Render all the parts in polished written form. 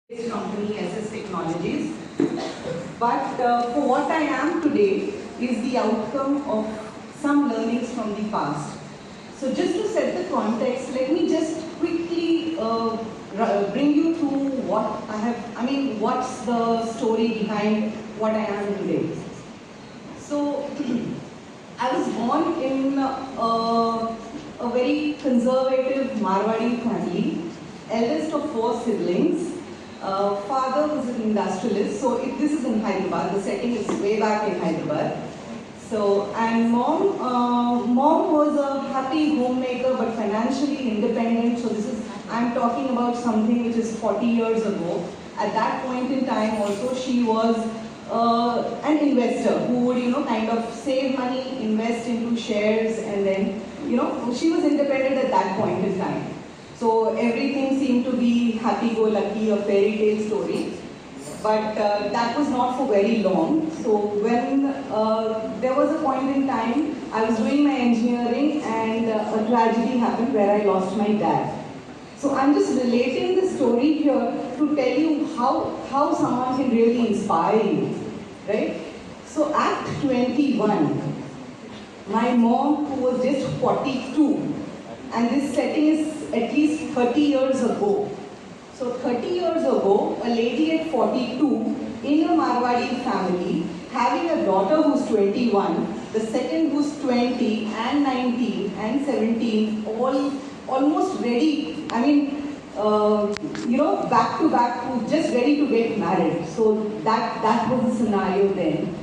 company SS Technologies. But for what I am today is the outcome of some learnings from the past. So just to set the context, let me just quickly bring you through what's the story behind what I am today. So I was born in a very conservative Marwadi family, eldest of 4 siblings. Father was an industrialist, so this is in Hyderabad, the setting is way back in Hyderabad. So, and mom was a happy homemaker but financially independent. So I'm talking about something which is 40 years ago. At that point in time also she was an investor who would, kind of save money, invest into shares, and then, she was independent at that point in time. So everything seemed to be happy-go-lucky, a fairy tale story. But that was not for very long. So when there was a point in time, I was doing my engineering and a tragedy happened where I lost my dad. So I'm just relating the story here to tell you how someone can really inspire you, right? So at 21, my mom, who was just 42, and this setting is at least 30 years ago. So 30 years ago, a lady at 42 in a Marwadi family, having a daughter who's 21, the second who's 20 and 19 and 17, all almost ready, back to back, just ready to get married. So that was the scenario then.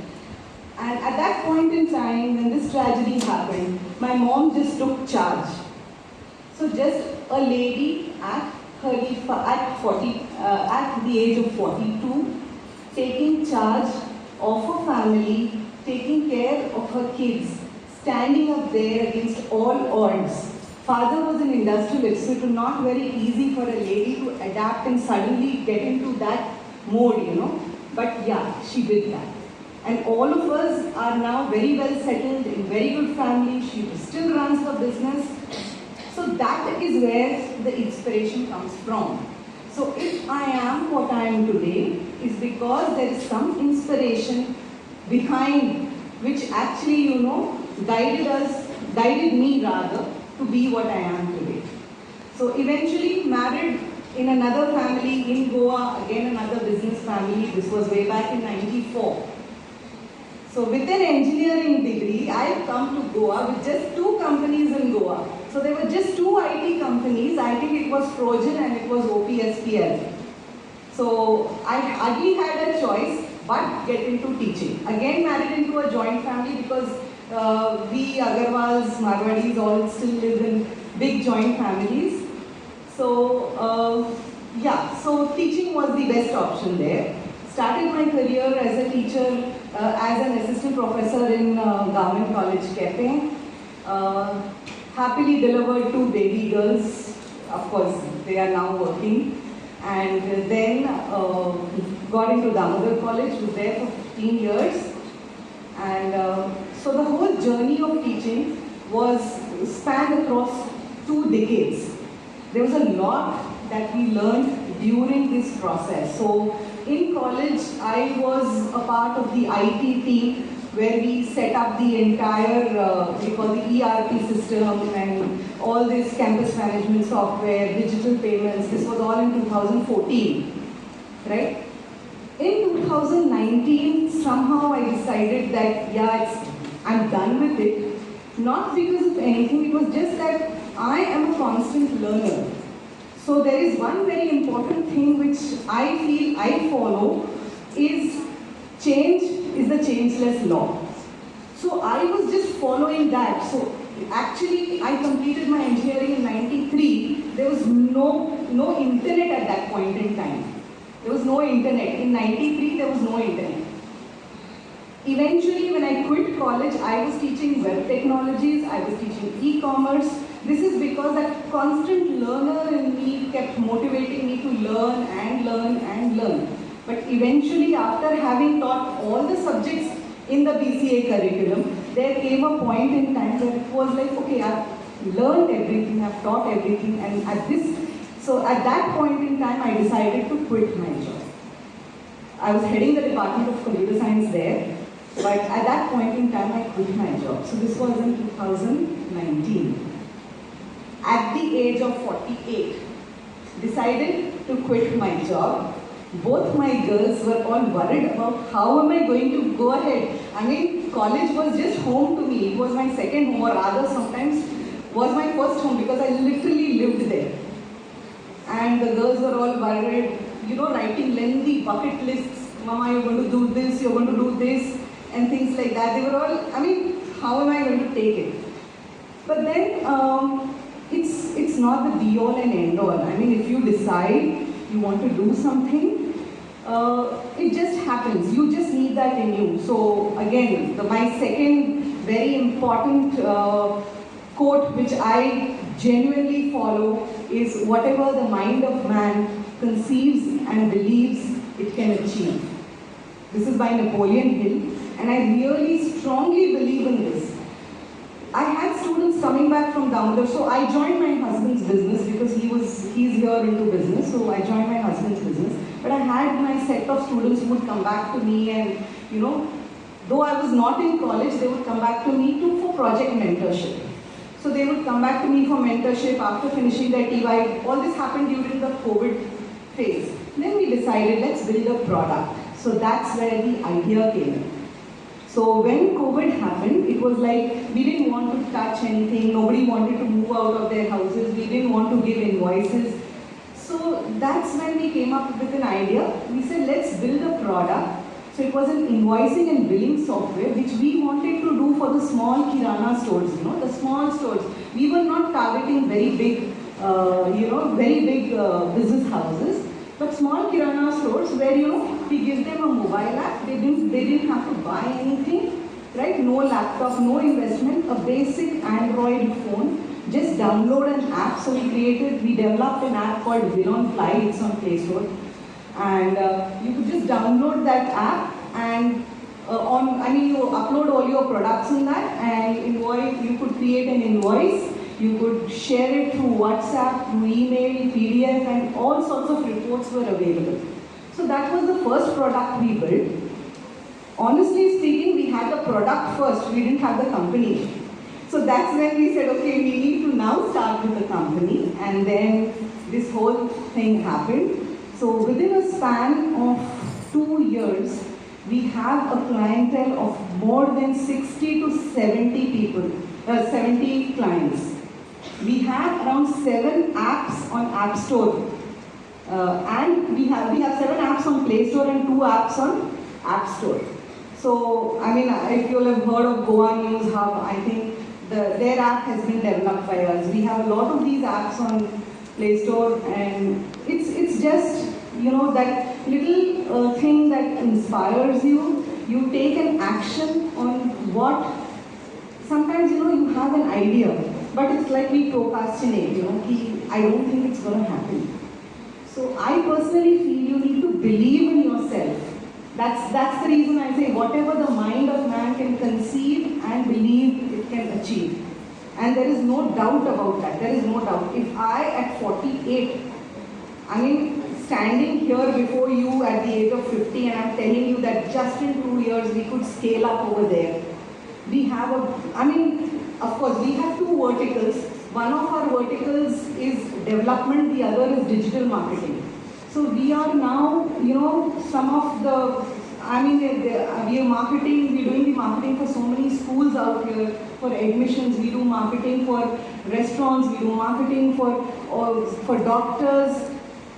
And at that point in time, when this tragedy happened, my mom just took charge. So just a lady at the age of 42, taking charge of her family, taking care of her kids, standing up there against all odds. Father was an industrialist, so it was not very easy for a lady to adapt and suddenly get into that mode, But yeah, she did that. And all of us are now very well settled in very good families. She still runs her business. So that is where the inspiration comes from. So if I am what I am today, is because there is some inspiration behind which actually, guided me rather to be what I am today. So eventually married in another family in Goa, again another business family. This was way back in '94. So with an engineering degree, I come to Goa with just 2 companies in Goa. So there were just 2 IT companies. I think it was Trojan and it was OPSPL. So I hardly had a choice but get into teaching. Again married into a joint family because we Agarwals, Marwadis all still live in big joint families. So so teaching was the best option there. Started my career as a teacher, as an assistant professor in Government College, Kepe. Happily delivered 2 baby girls. Of course, they are now working. And then got into Damodar College, was there for 15 years. And so the whole journey of teaching was spanned across 2 decades. There was a lot that we learned during this process. So in college, I was a part of the IT team where we set up the entire, we call the ERP system and all this campus management software, digital payments. This was all in 2014, right? In 2019, somehow I decided that, I'm done with it. Not because of anything, it was just that I am a constant learner. So there is one very important thing which I feel I follow is change is the changeless law. So I was just following that. So actually I completed my engineering in '93. There was no internet at that point in time. There was no internet. In '93 there was no internet. Eventually when I quit college, I was teaching web technologies, I was teaching e-commerce. This is because that constant learner in me kept motivating me to learn and learn and learn. But eventually, after having taught all the subjects in the BCA curriculum, there came a point in time where it was like, okay, I've learned everything, I've taught everything, and at this So at that point in time, I decided to quit my job. I was heading the Department of Computer Science there, but at that point in time, I quit my job. So this was in 2019. At the age of 48, decided to quit my job. Both my girls were all worried about how am I going to go ahead. I mean, college was just home to me. It was my second home, or rather sometimes was my first home, because I literally lived there. And the girls were all worried, writing lengthy bucket lists. Mama, you're going to do this, you're going to do this, and things like that. They were all, I mean, how am I going to take it? But then, it's not the be-all and end-all. I mean, if you decide you want to do something, it just happens. You just need that in you. So again, my second very important quote, which I genuinely follow, is whatever the mind of man conceives and believes, it can achieve. This is by Napoleon Hill, and I really strongly believe in this. I had students coming back from Damodar, so I joined my husband's business because he's here into business, so I joined my husband's business. But I had my set of students who would come back to me, and though I was not in college, they would come back to me for project mentorship. So they would come back to me for mentorship after finishing their TY. All this happened during the COVID phase. Then we decided, let's build a product. So that's where the idea came in. So when COVID happened, it was like we didn't want to touch anything. Nobody wanted to move out of their houses. We didn't want to give invoices. So that's when we came up with an idea. We said, let's build a product. So it was an invoicing and billing software which we wanted to do for the small kirana stores, the small stores. We were not targeting very big, business houses, but small kirana stores where, we give them a mobile app. They didn't have to buy anything, right? No laptop, no investment, a basic Android phone. Just download an app. So we developed an app called Will on Fly. It's on Play Store. And you could just download that app, and you upload all your products in that, and you could create an invoice, you could share it through WhatsApp, through email, PDF, and all sorts of reports were available. So that was the first product we built. Honestly speaking, we had the product first, we didn't have the company. So that's when we said, okay, we need to now start with the company, and then this whole thing happened. So within a span of 2 years, we have a clientele of more than 60 to 70 people, 70 clients. We have around 7 apps on App Store, and we have 7 apps on Play Store and 2 apps on App Store. So if you'll have heard of Goa News Hub, I think their app has been developed by us. We have a lot of these apps on Play Store, and it's just that little thing that inspires you. You take an action on what. Sometimes you have an idea, but it's like we procrastinate. I don't think it's going to happen. So I personally feel you need to believe in yourself. That's the reason I say whatever the mind of man can conceive and believe, it can achieve. And there is no doubt about that. There is no doubt. If I at 48, standing here before you at the age of 50, and I'm telling you that just in 2 years we could scale up over there. We have of course we have 2 verticals. One of our verticals is development, the other is digital marketing. So we are now, some of the, we are marketing, we're doing the marketing for so many schools out here, for admissions, we do marketing for restaurants, we do marketing for doctors.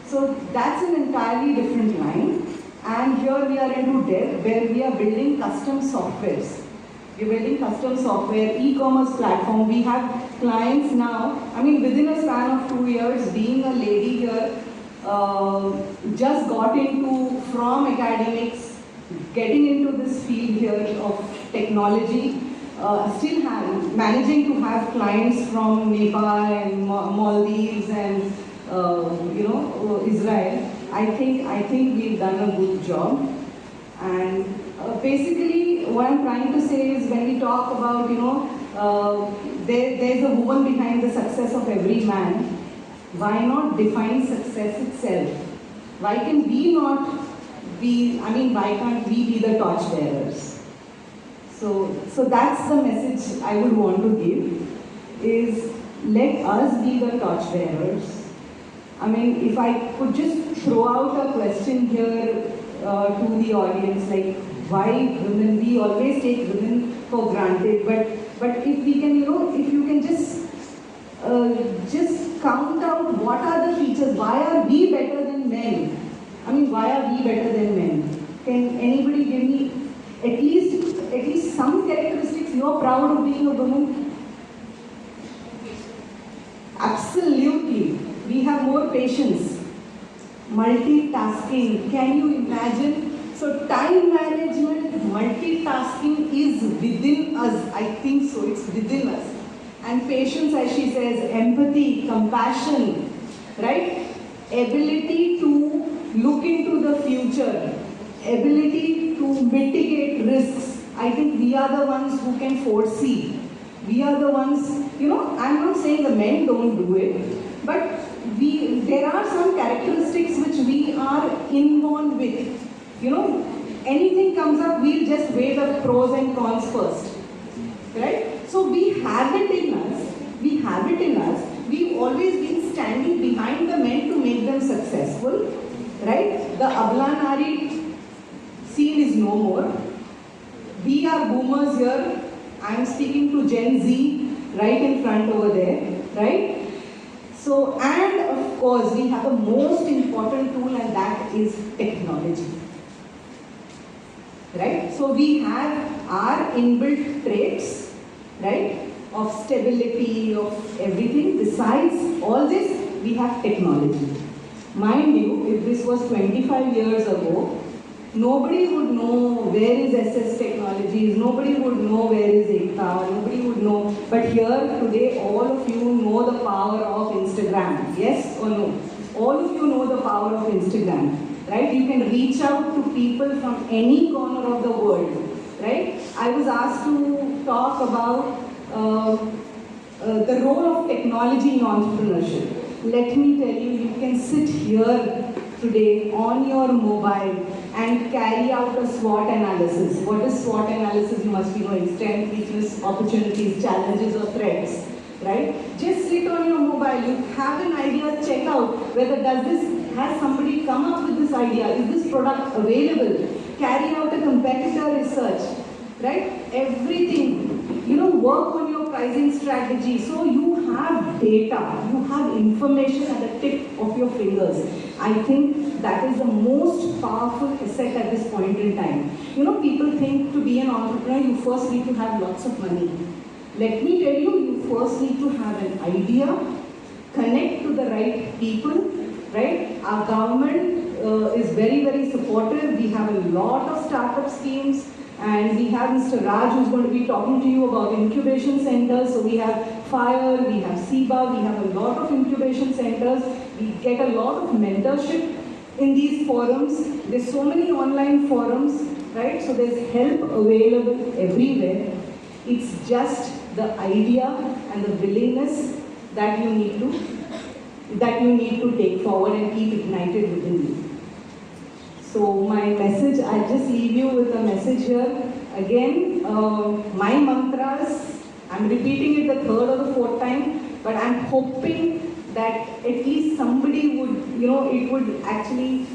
So that's an entirely different line. And here we are into dev, where we are building custom softwares. We're building custom software, e-commerce platform. We have clients now, within a span of 2 years, being a lady here, just got into, from academics, getting into this field here of technology, still managing to have clients from Nepal and Maldives and Israel. I think we've done a good job. And basically, what I'm trying to say is, when we talk about, there's a woman behind the success of every man. Why not define success itself? Why can we not be, why can't we be the torch bearers? So that's the message I would want to give, is let us be the torch bearers. If I could just throw out a question here to the audience, like why women, we always take women for granted, but if we can, if you can just count out what are the features, why are we better than men? Why are we better than men? Can anybody give me at least some characteristics you are proud of being a woman? Absolutely. We have more patience. Multitasking. Can you imagine? So time management, multitasking is within us. I think so. It's within us. And patience, as she says, empathy, compassion, right? Ability to look into the future, ability to mitigate risks. I think we are the ones who can foresee. We are the ones, I'm not saying the men don't do it, but there are some characteristics which we are inborn with. Anything comes up, we'll just weigh the pros and cons first, right? So we have it in us. We've always been standing behind the men to make them successful, right? The Abla Nari scene is no more. We are boomers here. I'm speaking to Gen Z right in front over there, right? So, and of course, we have the most important tool, and that is technology, right? So we have our inbuilt traits, right, of stability, of everything. Besides all this, we have technology. Mind you, if this was 25 years ago, nobody would know where is SS Technologies, nobody would know where is Ekta, nobody would know. But here today, all of you know the power of Instagram. Yes or no? All of you know the power of Instagram, right? You can reach out to people from any corner of the world, right? I was asked to talk about the role of technology in entrepreneurship. Let me tell you, you can sit here today on your mobile and carry out a SWOT analysis. What is SWOT analysis? You must be knowing: strengths, weakness, opportunities, challenges or threats, right? Just sit on your mobile, you have an idea, check out whether has somebody come up with this idea? Is this product available? Carry out a competitor research, right? Everything. Work on your pricing strategy. So you have data, you have information at the tip of your fingers. I think that is the most powerful asset at this point in time. People think to be an entrepreneur, you first need to have lots of money. Let me tell you, you first need to have an idea, connect to the right people, right? Our government is very, very supportive. We have a lot of startup schemes. And we have Mr. Raj, who's going to be talking to you about incubation centers. So we have FIRE, we have SIBA, we have a lot of incubation centers. We get a lot of mentorship in these forums. There's so many online forums, right? So there's help available everywhere. It's just the idea and the willingness that you need to take forward and keep ignited within you. So my message, I'll just leave you with a message here. Again, my mantras, I'm repeating it the third or the fourth time, but I'm hoping that at least somebody would, it would actually,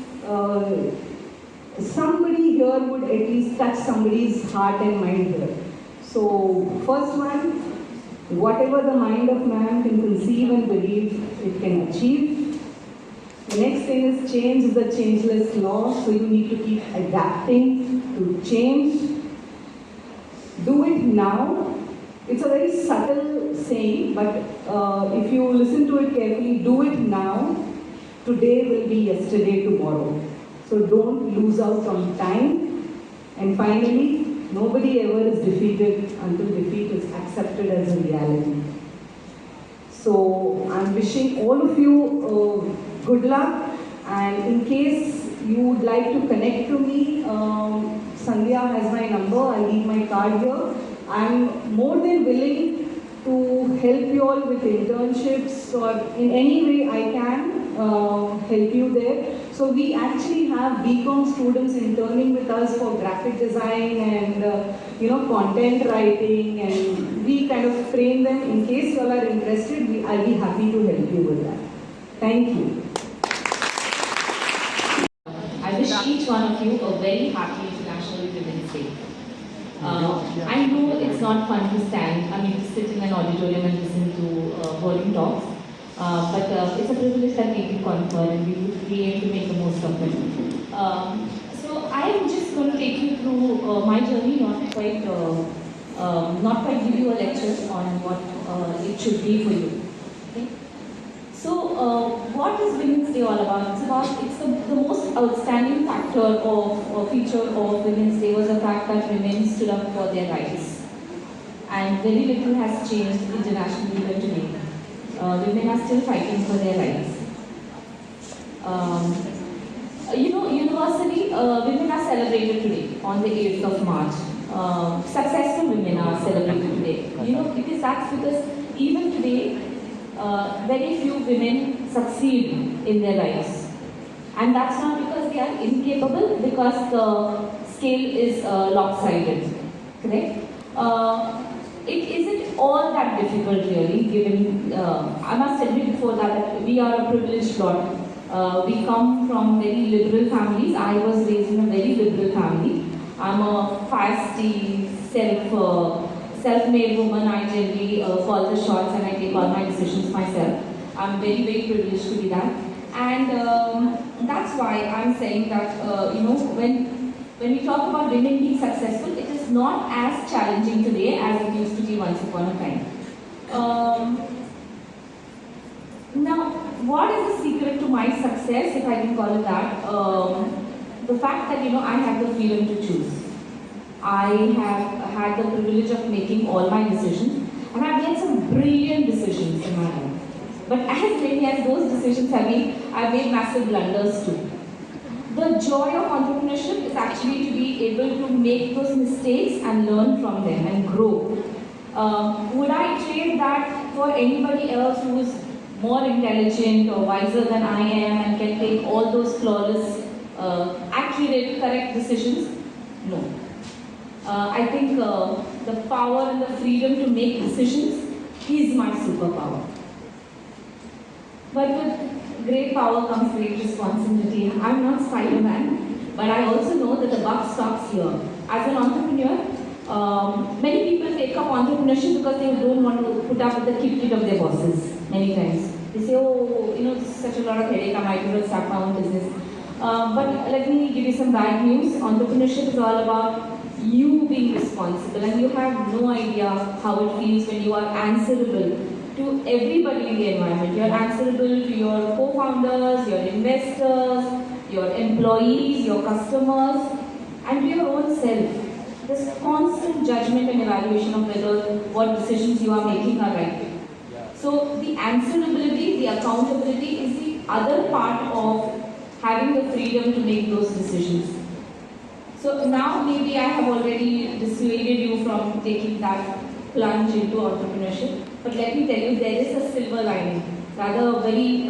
somebody here would at least touch somebody's heart and mind here. So first one, whatever the mind of man can conceive and believe, it can achieve. The next thing is change is a changeless law, so you need to keep adapting to change. Do it now. It's a very subtle saying, but if you listen to it carefully, do it now. Today will be yesterday tomorrow. So don't lose out on time. And finally, nobody ever is defeated until defeat is accepted as a reality. So I'm wishing all of you good luck, and in case you would like to connect to me, Sandhya has my number, I'll leave my card here. I'm more than willing to help you all with internships or in any way I can help you there. So we actually have BCom students interning with us for graphic design and content writing, and we kind of train them. In case you all are interested, I'll be happy to help you with that. Thank you. I wish each one of you a very happy International Women's Day. I know it's not fun to to sit in an auditorium and listen to boring talks, but it's a privilege that we get conferred and we aim to make the most of it. So I am just going to take you through my journey, not quite give you a lecture on what it should be for you. Okay? So what is Women's Day all about? It's the most outstanding factor or feature of Women's Day was the fact that women stood up for their rights. And very little has changed internationally even today. Women are still fighting for their rights. Universally, women are celebrated today on the 8th of March. Successful women are celebrated today. Because even today, very few women succeed in their lives. And that's not because they are incapable, because the scale is lopsided. Correct? It isn't all that difficult really, given, I must admit before that we are a privileged lot. We come from very liberal families. I was raised in a very liberal family. I'm a feisty, self-made woman. I generally call the shots and I take all my decisions myself. I'm very, very privileged to be that. And that's why I'm saying that, when we talk about women being successful, it is not as challenging today as it used to be once upon a time. Now, what is the secret to my success, if I can call it that? The fact that, I have the freedom to choose. I have had the privilege of making all my decisions, and I've made some brilliant decisions in my life. But as many as those decisions have been, I've made massive blunders too. The joy of entrepreneurship is actually to be able to make those mistakes and learn from them and grow. Would I trade that for anybody else who is more intelligent or wiser than I am and can take all those flawless, accurate, correct decisions? No. I think the power and the freedom to make decisions is my superpower. But with great power comes great responsibility. I'm not Spider-Man, but I also know that the buck stops here. As an entrepreneur, many people take up entrepreneurship because they don't want to put up with the kit of their bosses many times. They say, oh, this is such a lot of headache, I might as well start my own business. But let me give you some bad news. Entrepreneurship is all about you being responsible, and you have no idea how it feels when you are answerable to everybody in the environment. You're answerable to your co-founders, your investors, your employees, your customers, and to your own self. This constant judgment and evaluation of whether what decisions you are making are right. So the answerability, the accountability is the other part of having the freedom to make those decisions. So now maybe I have already dissuaded you from taking that plunge into entrepreneurship. But let me tell you, there is a silver lining, rather a very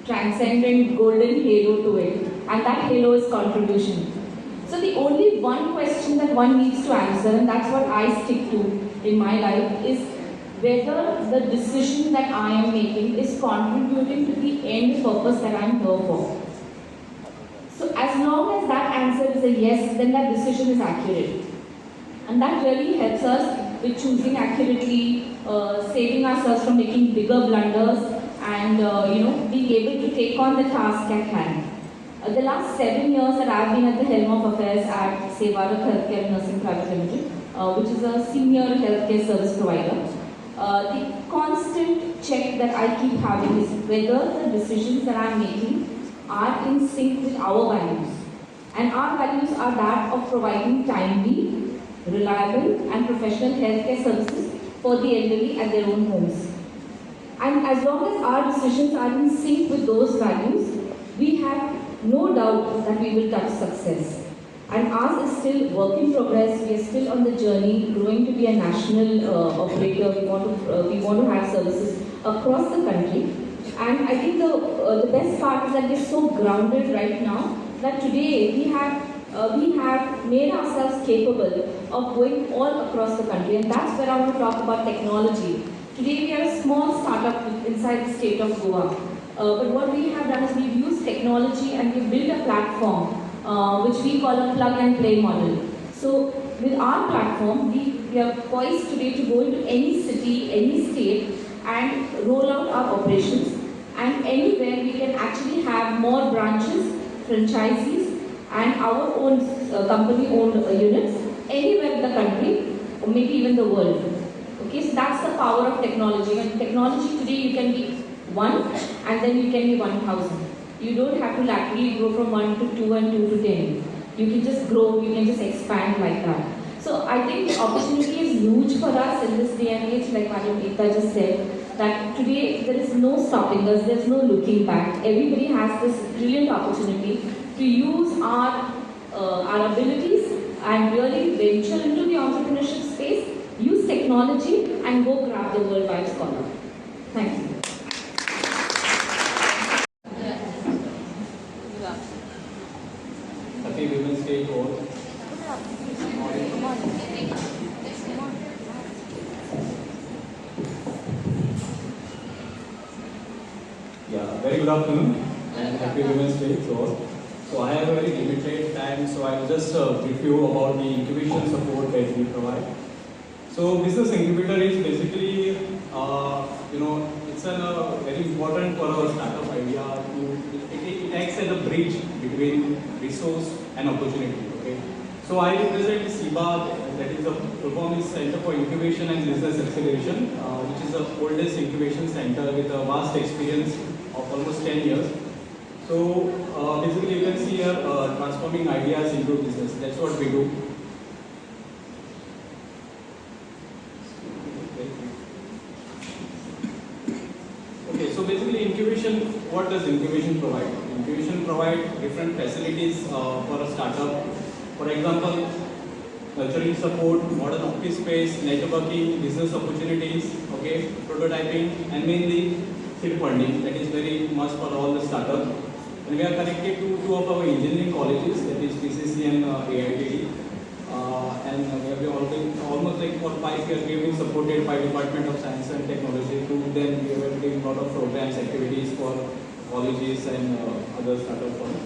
transcendent golden halo to it. And that halo is contribution. So the only one question that one needs to answer, and that's what I stick to in my life, is whether the decision that I am making is contributing to the end purpose that I am here for. So as long as that answer is a yes, then that decision is accurate. And that really helps us with choosing accurately, saving ourselves from making bigger blunders, and being able to take on the task at hand. The last 7 years that I've been at the helm of affairs at Sevarak Healthcare and Nursing Private Limited, which is a senior healthcare service provider, the constant check that I keep having is whether the decisions that I'm making are in sync with our values. And our values are that of providing timely, reliable and professional healthcare services for the elderly at their own homes. And as long as our decisions are in sync with those values, we have no doubt that we will touch success. And ours is still work in progress. We are still on the journey, growing to be a national operator. We want to have services across the country. And I think the best part is that we're so grounded right now that today we have made ourselves capable of going all across the country, and that's where I want to talk about technology. Today we are a small startup inside the state of Goa, but what we have done is we've used technology and we've built a platform which we call a plug and play model. So with our platform, we are poised today to go into any city, any state, and roll out our operations. And anywhere we can actually have more branches, franchisees, and our own company-owned units anywhere in the country, or maybe even the world. Okay, so that's the power of technology. When technology today, you can be one, and then you can be 1,000. You don't have to laterally grow from 1 to 2 and 2 to 10. You can just grow, you can just expand like that. So I think the opportunity is huge for us in this day and age, like Madam Ekta just said, that today there is no stopping us, there's no looking back. Everybody has this brilliant opportunity to use our abilities and really venture into the entrepreneurship space, use technology, and go grab the worldwide scholar. Thank you. Happy Women's Day to all. Yeah, very good afternoon and happy Women's Day to all. So I have a very limited time, so I will just brief you about the incubation support that we provide. So business incubator is basically, it's very important for our startup idea. It acts as a bridge between resource and opportunity. Okay. So I represent SIBA, that is the Performance Center for Incubation and Business Acceleration, which is the oldest incubation center with a vast experience of almost 10 years. So basically you can see here transforming ideas into business. That's what we do. Okay, so basically incubation, what does incubation provide? Incubation provides different facilities for a startup. For example, nurturing support, modern office space, networking, business opportunities, okay, prototyping, and mainly seed funding. That is very much for all the startups. And we are connected to two of our engineering colleges, that is PCC and AITD. And we have been almost like for 5 years we have been supported by Department of Science and Technology. Through them we have been doing a lot of programs, activities for colleges and other startup firms.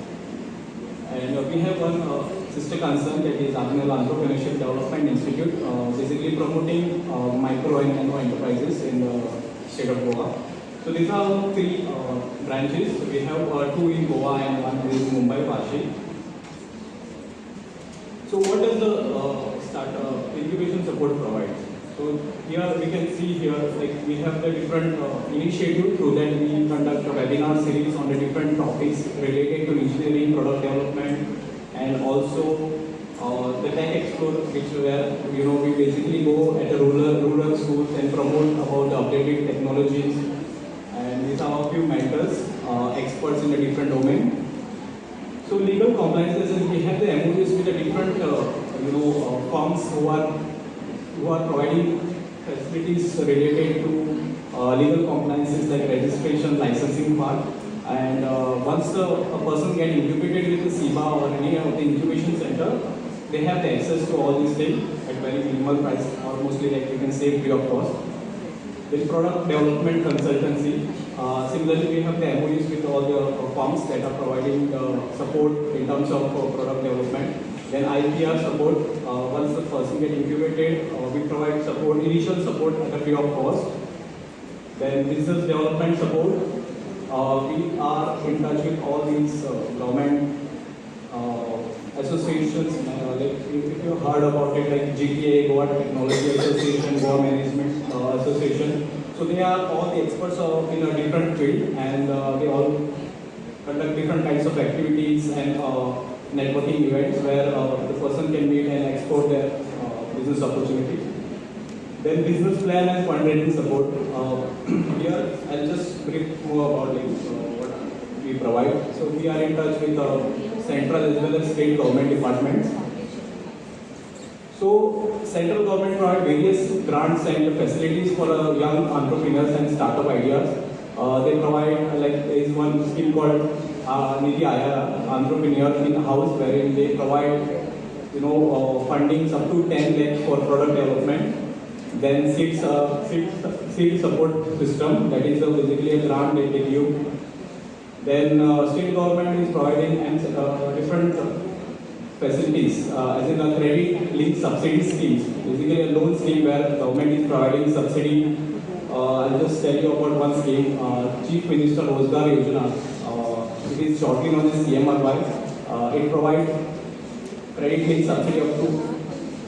And we have one sister concern, that is Carmel Entrepreneurship Development Institute, basically promoting micro and nano enterprises in the state of Goa. So these are our 3 branches. So we have 2 in Goa and 1 in Mumbai, Vashi. So what does the incubation support provide? So here we can see here, like we have the different initiative. Through that we conduct a webinar series on the different topics related to engineering, product development, and also the Tech Explore, which where we basically go at the rural schools and promote about the updated technologies. And these are a few mentors, experts in a different domain. So legal compliances, and we have the MOUs with the different firms who are providing facilities related to legal compliances like registration, licensing part. And once a person gets incubated with the SIBA or any of the incubation center, they have the access to all these things at very minimal price, or mostly like you can say free of cost. Then product development consultancy. Similarly, we have the MOUs with all the firms that are providing support in terms of product development. Then IPR support. Once the person gets incubated, we provide support, initial support at a free of cost. Then business development support. We are in touch with all these government associations. Like if you heard about it, like GTA, Goa Technology Association, Goa Management Association. So they are all the experts in a different field, and they all conduct different kinds of activities and networking events where the person can meet and explore their business opportunity. Then business plan and fundraising support. Here I'll just brief more about it. we provide. So we are in touch with central as well as state government departments. So central government provide various grants and facilities for young entrepreneurs and startup ideas. They provide, like there is one scheme called Nidhi Aya, Entrepreneur in House, wherein they provide fundings up to 10 lakhs for product development. Then seed support system, that is basically a grant they give you. Then state government is providing different facilities, as in a credit linked subsidy schemes, basically a loan scheme where government is providing subsidy. I'll just tell you about one scheme, Chief Minister Rozgar Yojana. It is shortly known as CMRY. It provides credit linked subsidy up to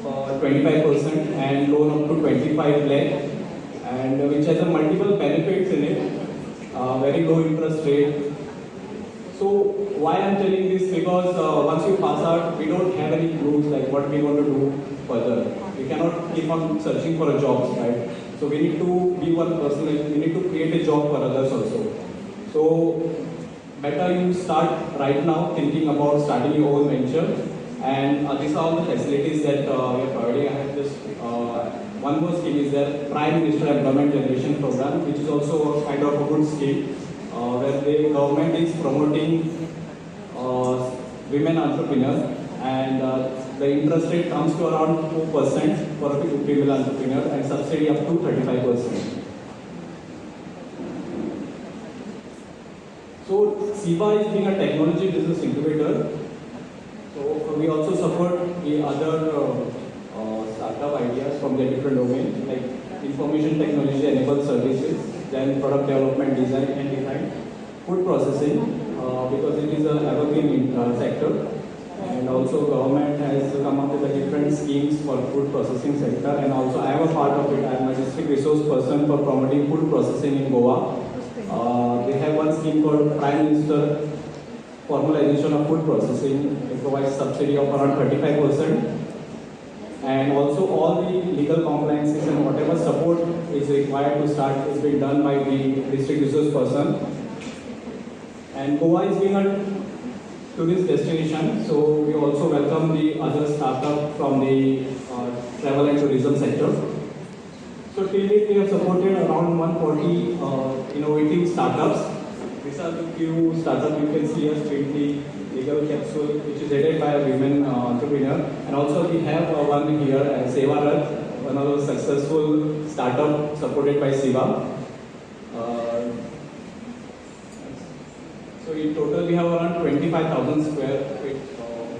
25% and loan up to 25 lakh, and which has a multiple benefits in it. Very low interest rate. So why I'm telling this, because once you pass out, we don't have any clues like what we want to do further. We cannot keep on searching for a job, right? So we need to be one person, we need to create a job for others also. So better you start right now thinking about starting your own venture. And these are all the facilities that we are providing. I have just one more scheme is the Prime Minister Employment Generation Program, which is also kind of a good scheme where the government is promoting women entrepreneurs, and the interest rate comes to around 2% for a female entrepreneur and subsidy up to 35%. So SIVA is being a technology business incubator. So we also support the other startup ideas from the different domains, like information technology enabled services, then product development, design, food processing, because it is an evergreen sector, and also government has come up with a different schemes for food processing sector, and also I am a part of it. I am a district resource person for promoting food processing in Goa. They have one scheme called Prime Minister Formalization of Food Processing. It provides subsidy of around 35%. And also all the legal compliances and whatever support is required to start is being done by the district resource person. And Goa is being a tourist destination, so we also welcome the other startup from the travel and tourism sector. So till date we have supported around 140 innovative startups. These are the few startups you can see as the legal capsule, which is headed by a women entrepreneur. And also we have one here, Sevarat, one of the successful startup supported by SIVA. So in total we have around 25,000 square feet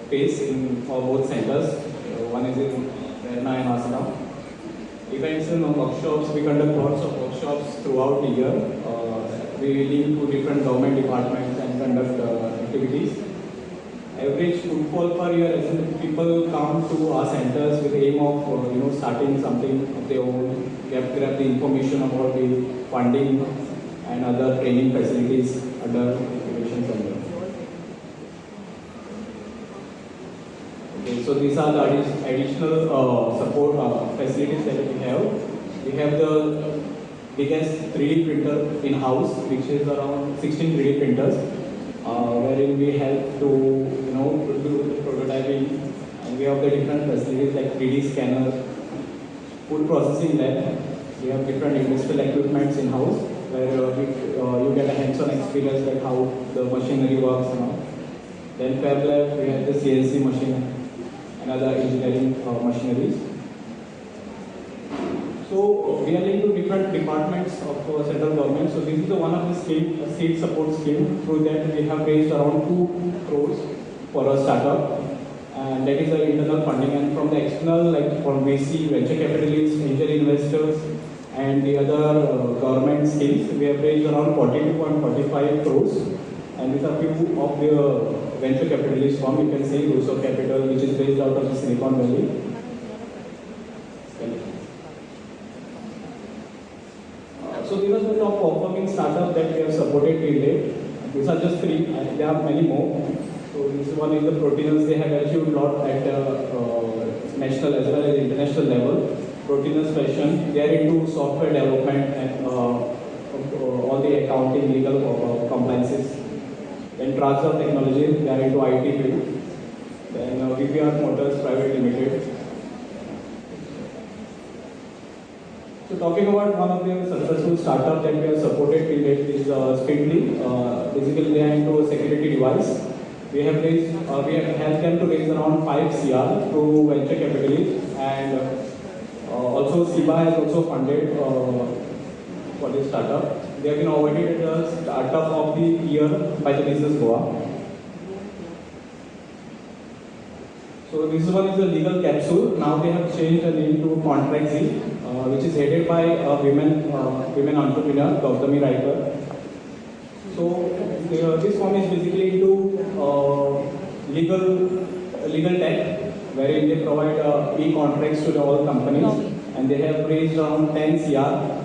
space in both centers. One is in Verna and Asana. Events and workshops, we conduct lots of workshops throughout the year. We link to different government departments and conduct activities. Average footfall per year, as in people come to our centers with the aim of starting something of their own, grab the information about the funding and other training facilities under incubation center. Okay, so these are the additional support facilities that we have. We have the biggest 3D printer in house, which is around 16 3D printers, wherein we help to do the prototyping, and we have the different facilities like 3D scanner, food processing lab. We have different industrial equipments in house where you get a hands-on experience like how the machinery works and all. Then Fab Lab, we have the CNC machine and other engineering machineries. So we are linked to different departments of central government. So this is one of the state support scheme. Through that we have raised around 2 crores for a startup, and that is the internal funding. And from the external, like from VC, venture capitalists, angel investors, and the other government schemes, we have raised around 42.45 crores. And these are few of the venture capitalists firm. You can see Russo Capital, which is based out of the Silicon Valley. So these are the top performing startups that we have supported till date. These are just 3, and there are many more. So this one is the Proteiners. They have achieved a lot at national as well as international level. Proteiners Fashion, they are into software development and all the accounting, legal compliances. Then Transfer Technology, they are into IT field. Then VPR Motors Private Limited. So talking about one of the successful startups that we have supported till date is Spindly. Basically, they are into a security device. We have helped them to raise around 5 CR through venture capitalists, and also SIBA has also funded for this startup. They have been awarded the Startup of the Year by the Business Goa. So this one is a legal capsule. Now they have changed the name to Contract Z, which is headed by a women entrepreneur, Gautami Riker. So this firm is basically into legal tech, wherein they provide e-contracts to all companies, and they have raised around 10 CR,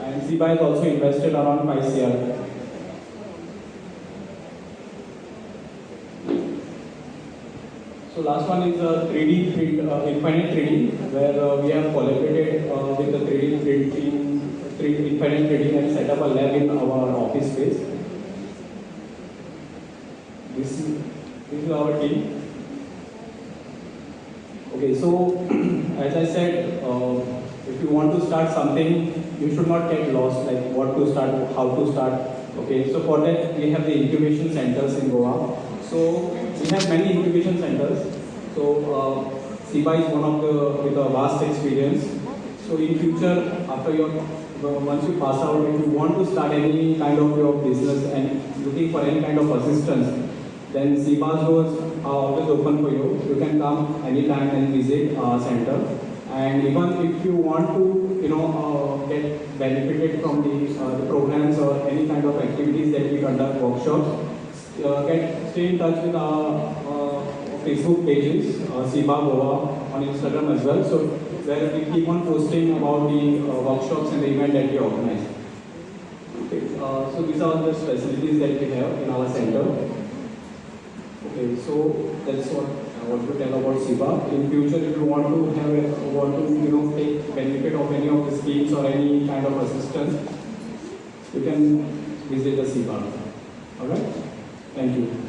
and SIBA has also invested around 5 CR. So last one is 3D print, Infinite 3D, where we have collaborated with the 3D printing, Infinite 3D, and set up a lab in our office space. This is our team. Okay, so as I said, if you want to start something, you should not get lost, like what to start, how to start. Okay, so for that we have the incubation centers in Goa. So we have many incubation centers. So SIBA is one of the with a vast experience. So in future, after once you pass out, if you want to start any kind of your business and looking for any kind of assistance, then SIBA's doors are always open for you. You can come anytime and visit our center. And even if you want to, get benefited from the programs or any kind of activities that we conduct, workshops, stay in touch with our Facebook pages, SIBA Goa, on Instagram as well. So where we keep on posting about the workshops and the event that we organize. Okay, so these are the facilities that we have in our center. Okay, so that's what I want to tell about SIBA. In future, if you want to take benefit of any of the schemes or any kind of assistance, you can visit the SIBA. All right. Thank you.